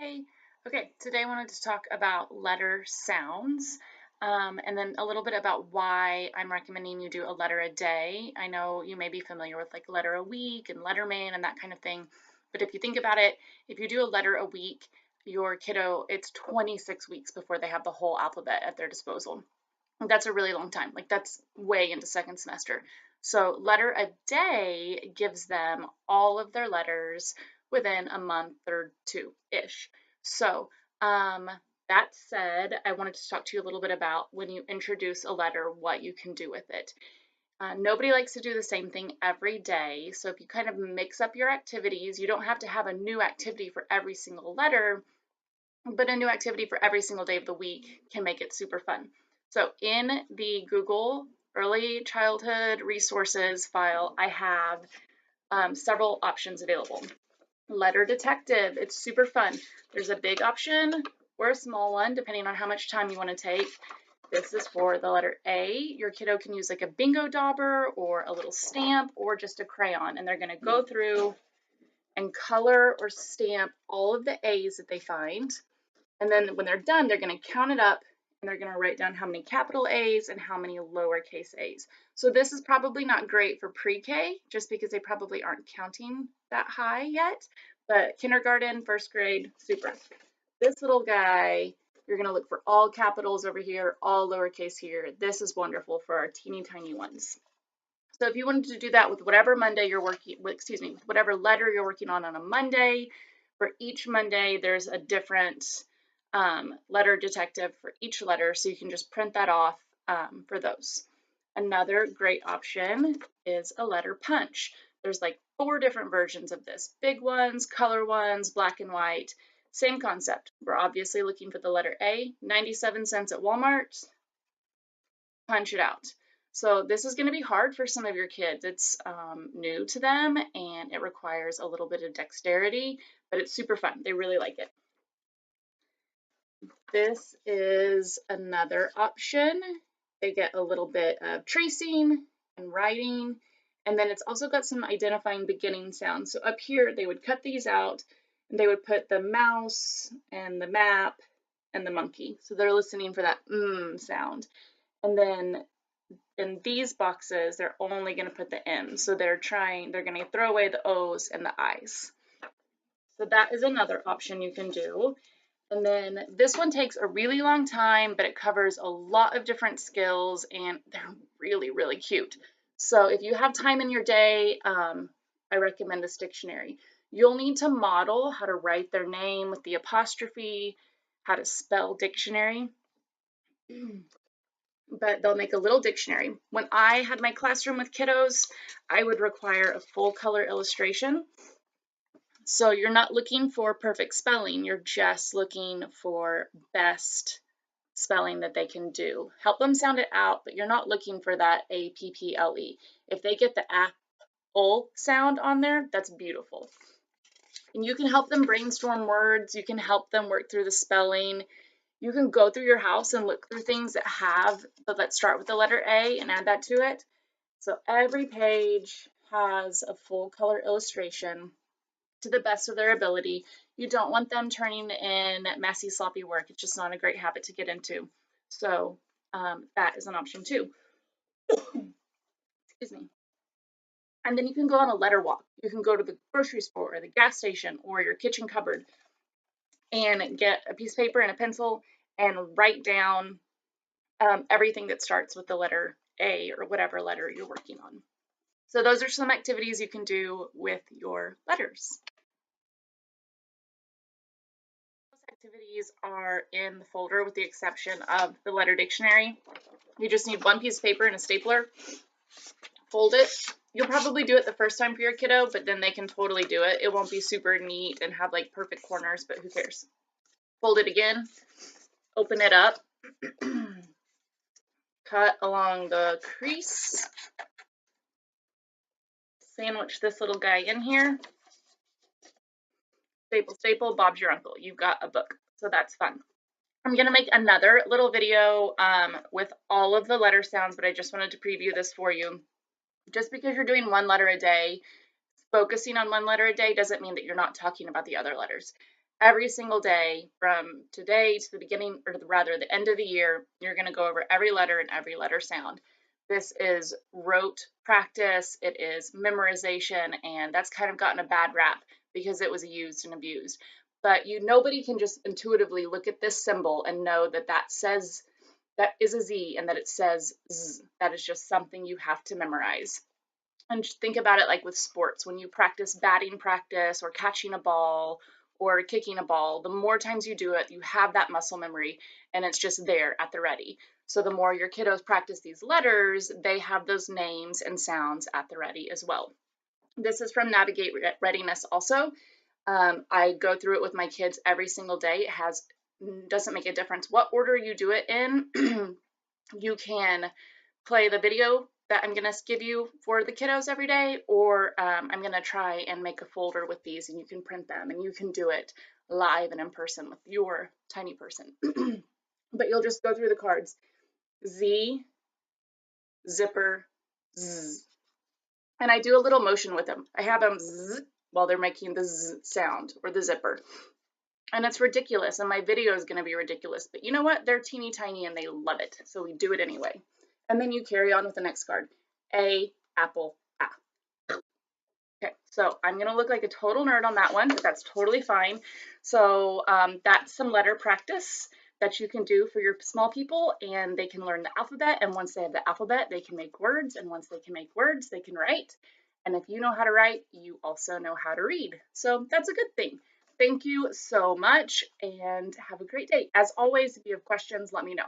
Hi. Okay, today I wanted to talk about letter sounds, and then a little bit about why I'm recommending you do a letter a day. I know you may be familiar with like letter a week and Letterman and that kind of thing, but if you think about it, if you do a letter a week, your kiddo, it's 26 weeks before they have the whole alphabet at their disposal. That's a really long time. Like that's way into second semester. So letter a day gives them all of their letters within a month or two-ish. So that said, I wanted to talk to you a little bit about when you introduce a letter, what you can do with it. Nobody likes to do the same thing every day. So if you kind of mix up your activities, you don't have to have a new activity for every single letter, but a new activity for every single day of the week can make it super fun. So in the Google Early Childhood Resources file, I have several options available. Letter Detective, it's super fun. There's a big option or a small one, depending on how much time you want to take. This is for the letter A. Your kiddo can use like a bingo dauber or a little stamp or just a crayon, and they're going to go through and color or stamp all of the A's that they find. And then when they're done, they're going to count it up and they're going to write down how many capital A's and how many lowercase a's. So this is probably not great for pre-K just because they probably aren't counting that high yet, but kindergarten, first grade, super. This little guy, you're going to look for all capitals over here, all lowercase here. This is wonderful for our teeny tiny ones. So if you wanted to do that with whatever Monday you're working with, whatever letter you're working on a Monday, for each Monday, there's a different letter detective for each letter, so you can just print that off for those. Another great option is a letter punch. There's like 4 different versions of this. Big ones, color ones, black and white. Same concept. We're obviously looking for the letter A, 97 cents at Walmart. Punch it out. So this is going to be hard for some of your kids. It's new to them and it requires a little bit of dexterity, but it's super fun. They really like it. This is another option. They get a little bit of tracing and writing, and then it's also got some identifying beginning sounds. So up here, they would cut these out and they would put the mouse and the map and the monkey. So they're listening for that sound. And then in these boxes, they're only going to put the M's. So they're going to throw away the O's and the I's. So that is another option you can do. And then this one takes a really long time, but it covers a lot of different skills and they're really, really cute. So if you have time in your day, I recommend this dictionary. You'll need to model how to write their name with the apostrophe, how to spell dictionary. But they'll make a little dictionary. When I had my classroom with kiddos, I would require a full color illustration. So you're not looking for perfect spelling, you're just looking for best spelling that they can do. Help them sound it out, but you're not looking for that A-P-P-L-E. If they get the apple sound on there, that's beautiful. And you can help them brainstorm words, you can help them work through the spelling. You can go through your house and look through things that start with the letter A and add that to it. So every page has a full color illustration to the best of their ability. You don't want them turning in messy, sloppy work. It's just not a great habit to get into. So that is an option too. Excuse me. And then you can go on a letter walk. You can go to the grocery store or the gas station or your kitchen cupboard and get a piece of paper and a pencil and write down everything that starts with the letter A or whatever letter you're working on. So those are some activities you can do with your letters. Activities are in the folder with the exception of the letter dictionary. You just need 1 piece of paper and a stapler. Fold it. You'll probably do it the first time for your kiddo, but then they can totally do it. It won't be super neat and have like perfect corners, but who cares? Fold it again. Open it up. Cut along the crease. Sandwich this little guy in here. Staple, staple, Bob's your uncle. You've got a book. So that's fun. I'm going to make another little video with all of the letter sounds, but I just wanted to preview this for you. Just because you're doing 1 letter a day, focusing on 1 letter a day doesn't mean that you're not talking about the other letters. every single day from today to the beginning, or rather the end of the year, you're going to go over every letter and every letter sound. This is rote practice, it is memorization, and that's kind of gotten a bad rap because it was used and abused. But nobody can just intuitively look at this symbol and know that that says that is a Z and that it says Z. That is just something you have to memorize. And just think about it like with sports. When you practice batting practice or catching a ball or kicking a ball, the more times you do it, you have that muscle memory and it's just there at the ready. So the more your kiddos practice these letters, they have those names and sounds at the ready as well. This is from Navigate Readiness also. I go through it with my kids every single day. Doesn't make a difference what order you do it in. You can play the video that I'm going to give you for the kiddos every day, or I'm going to try and make a folder with these and you can print them and you can do it live and in person with your tiny person. But you'll just go through the cards. Z, zipper, Z. And I do a little motion with them. I have them Z while they're making the Z sound or the zipper. And it's ridiculous, and my video is going to be ridiculous. But you know what? They're teeny tiny and they love it. So we do it anyway. And then you carry on with the next card. A, apple, A. Okay, so I'm going to look like a total nerd on that one, but that's totally fine. So that's some letter practice that you can do for your small people, and they can learn the alphabet. And once they have the alphabet, they can make words. And once they can make words, they can write. And if you know how to write, you also know how to read. So that's a good thing. Thank you so much and have a great day. As always, if you have questions, let me know.